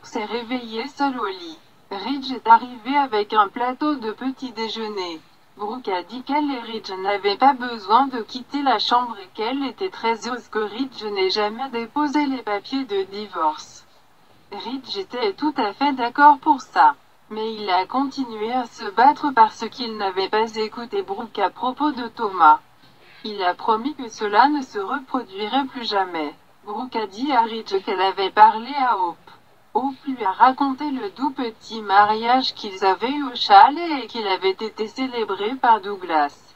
s'est réveillé seul au lit. Ridge est arrivé avec un plateau de petit déjeuner. Brooke a dit qu'elle et Ridge n'avaient pas besoin de quitter la chambre et qu'elle était très heureuse que Ridge n'ait jamais déposé les papiers de divorce. Ridge était tout à fait d'accord pour ça. Mais il a continué à se battre parce qu'il n'avait pas écouté Brooke à propos de Thomas. Il a promis que cela ne se reproduirait plus jamais. Brooke a dit à Ridge qu'elle avait parlé à Hope. Hope lui a raconté le doux petit mariage qu'ils avaient eu au chalet et qu'il avait été célébré par Douglas.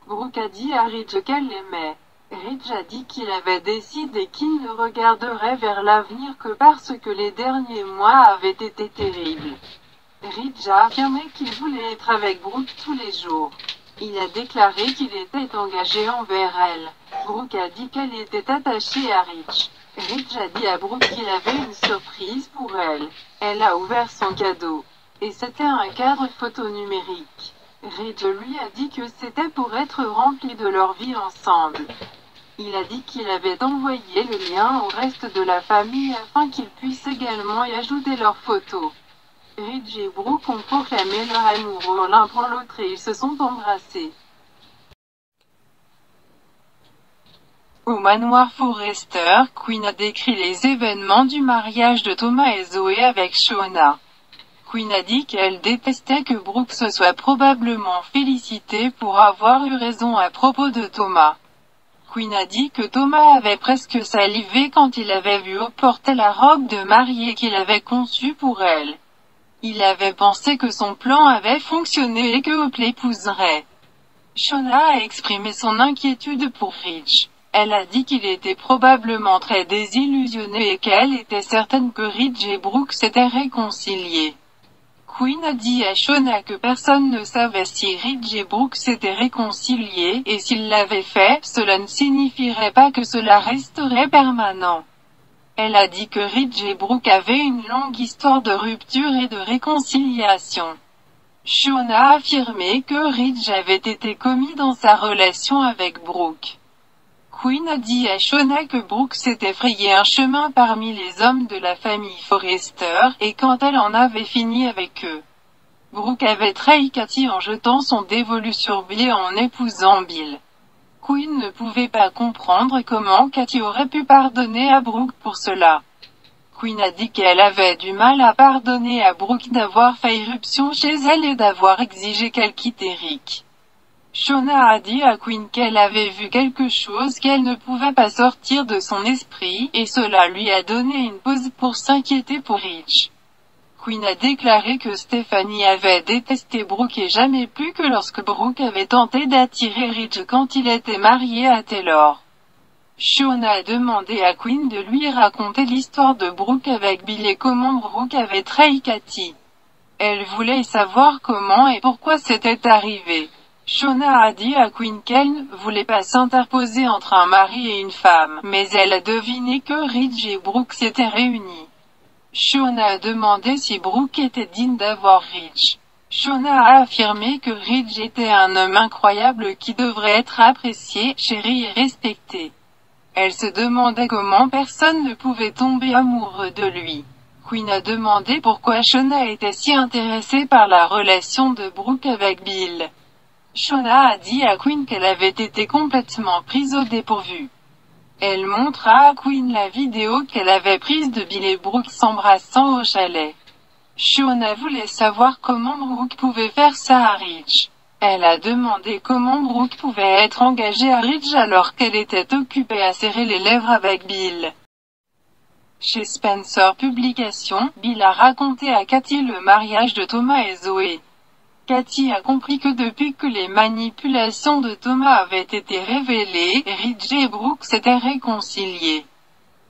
Brooke a dit à Ridge qu'elle l'aimait. Ridge a dit qu'il avait décidé qu'il ne regarderait vers l'avenir que parce que les derniers mois avaient été terribles. Ridge a affirmé qu'il voulait être avec Brooke tous les jours. Il a déclaré qu'il était engagé envers elle. Brooke a dit qu'elle était attachée à Ridge. Ridge a dit à Brooke qu'il avait une surprise pour elle. Elle a ouvert son cadeau. Et c'était un cadre photo numérique. Ridge lui a dit que c'était pour être rempli de leur vie ensemble. Il a dit qu'il avait envoyé le lien au reste de la famille afin qu'ils puissent également y ajouter leurs photos. Ridge et Brooke ont proclamé leur amour l'un pour l'autre et ils se sont embrassés. Au manoir Forrester, Quinn a décrit les événements du mariage de Thomas et Zoé avec Shona. Quinn a dit qu'elle détestait que Brooke se soit probablement félicité pour avoir eu raison à propos de Thomas. Quinn a dit que Thomas avait presque salivé quand il avait vu Hope porter la robe de mariée qu'il avait conçue pour elle. Il avait pensé que son plan avait fonctionné et que Hope l'épouserait. Shona a exprimé son inquiétude pour Ridge. Elle a dit qu'il était probablement très désillusionné et qu'elle était certaine que Ridge et Brooke s'étaient réconciliés. Quinn a dit à Shona que personne ne savait si Ridge et Brooke s'étaient réconciliés, et s'ils l'avaient fait, cela ne signifierait pas que cela resterait permanent. Elle a dit que Ridge et Brooke avaient une longue histoire de rupture et de réconciliation. Shona a affirmé que Ridge avait été commis dans sa relation avec Brooke. Quinn a dit à Shona que Brooke s'était frayé un chemin parmi les hommes de la famille Forrester, et quand elle en avait fini avec eux. Brooke avait trahi Katie en jetant son dévolu sur Bill et en épousant Bill. Quinn ne pouvait pas comprendre comment Katie aurait pu pardonner à Brooke pour cela. Quinn a dit qu'elle avait du mal à pardonner à Brooke d'avoir fait irruption chez elle et d'avoir exigé qu'elle quitte Eric. Shona a dit à Quinn qu'elle avait vu quelque chose qu'elle ne pouvait pas sortir de son esprit, et cela lui a donné une pause pour s'inquiéter pour Ridge. Quinn a déclaré que Stephanie avait détesté Brooke et jamais plus que lorsque Brooke avait tenté d'attirer Ridge quand il était marié à Taylor. Shona a demandé à Quinn de lui raconter l'histoire de Brooke avec Bill et comment Brooke avait trahi Katie. Elle voulait savoir comment et pourquoi c'était arrivé. Shona a dit à Quinn qu'elle ne voulait pas s'interposer entre un mari et une femme, mais elle a deviné que Ridge et Brooke s'étaient réunis. Shona a demandé si Brooke était digne d'avoir Ridge. Shona a affirmé que Ridge était un homme incroyable qui devrait être apprécié, chéri et respecté. Elle se demandait comment personne ne pouvait tomber amoureux de lui. Quinn a demandé pourquoi Shona était si intéressée par la relation de Brooke avec Bill. Shona a dit à Quinn qu'elle avait été complètement prise au dépourvu. Elle montra à Quinn la vidéo qu'elle avait prise de Bill et Brooke s'embrassant au chalet. Shona voulait savoir comment Brooke pouvait faire ça à Ridge. Elle a demandé comment Brooke pouvait être engagée à Ridge alors qu'elle était occupée à serrer les lèvres avec Bill. Chez Spencer Publications, Bill a raconté à Katie le mariage de Thomas et Zoé. Katie a compris que depuis que les manipulations de Thomas avaient été révélées, Ridge et Brooke s'étaient réconciliés.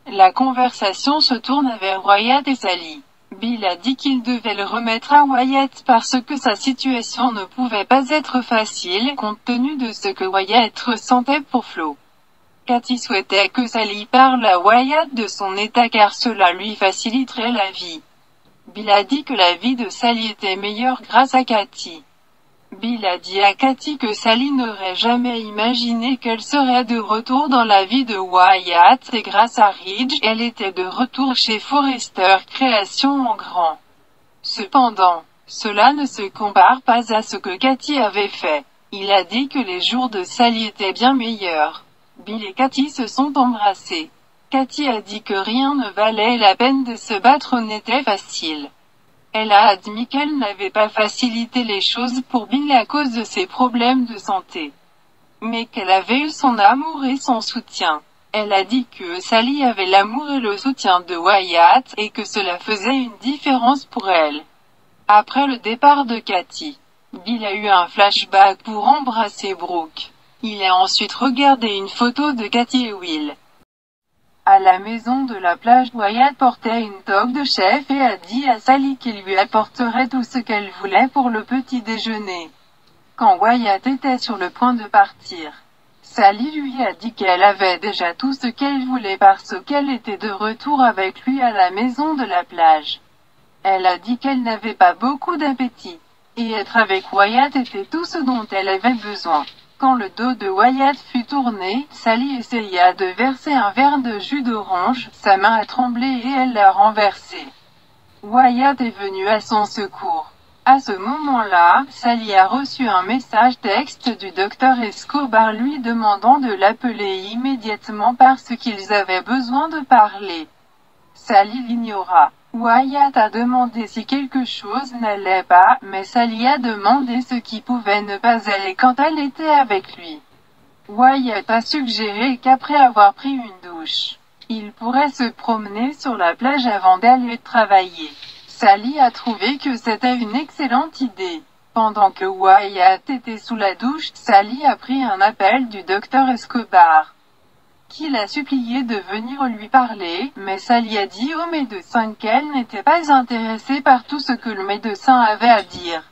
La conversation se tourne vers Wyatt et Sally. Bill a dit qu'il devait le remettre à Wyatt parce que sa situation ne pouvait pas être facile, compte tenu de ce que Wyatt ressentait pour Flo. Katie souhaitait que Sally parle à Wyatt de son état car cela lui faciliterait la vie. Bill a dit que la vie de Sally était meilleure grâce à Katie. Bill a dit à Katie que Sally n'aurait jamais imaginé qu'elle serait de retour dans la vie de Wyatt et grâce à Ridge, elle était de retour chez Forrester Créations en grand. Cependant, cela ne se compare pas à ce que Katie avait fait. Il a dit que les jours de Sally étaient bien meilleurs. Bill et Katie se sont embrassés. Katie a dit que rien ne valait la peine de se battre ou n'était facile. Elle a admis qu'elle n'avait pas facilité les choses pour Bill à cause de ses problèmes de santé. Mais qu'elle avait eu son amour et son soutien. Elle a dit que Sally avait l'amour et le soutien de Wyatt, et que cela faisait une différence pour elle. Après le départ de Katie, Bill a eu un flashback pour embrasser Brooke. Il a ensuite regardé une photo de Katie et Will. À la maison de la plage, Wyatt portait une toque de chef et a dit à Sally qu'il lui apporterait tout ce qu'elle voulait pour le petit déjeuner. Quand Wyatt était sur le point de partir, Sally lui a dit qu'elle avait déjà tout ce qu'elle voulait parce qu'elle était de retour avec lui à la maison de la plage. Elle a dit qu'elle n'avait pas beaucoup d'appétit, et être avec Wyatt était tout ce dont elle avait besoin. Quand le dos de Wyatt fut tourné, Sally essaya de verser un verre de jus d'orange, sa main a tremblé et elle l'a renversé. Wyatt est venu à son secours. À ce moment-là, Sally a reçu un message texte du docteur Escobar lui demandant de l'appeler immédiatement parce qu'ils avaient besoin de parler. Sally l'ignora. Wyatt a demandé si quelque chose n'allait pas, mais Sally a demandé ce qui pouvait ne pas aller quand elle était avec lui. Wyatt a suggéré qu'après avoir pris une douche, il pourrait se promener sur la plage avant d'aller travailler. Sally a trouvé que c'était une excellente idée. Pendant que Wyatt était sous la douche, Sally a pris un appel du docteur Escobar, qui l'a supplié de venir lui parler, mais Sally a dit au médecin qu'elle n'était pas intéressée par tout ce que le médecin avait à dire.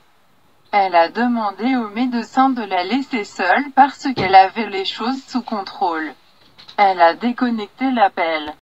Elle a demandé au médecin de la laisser seule parce qu'elle avait les choses sous contrôle. Elle a déconnecté l'appel.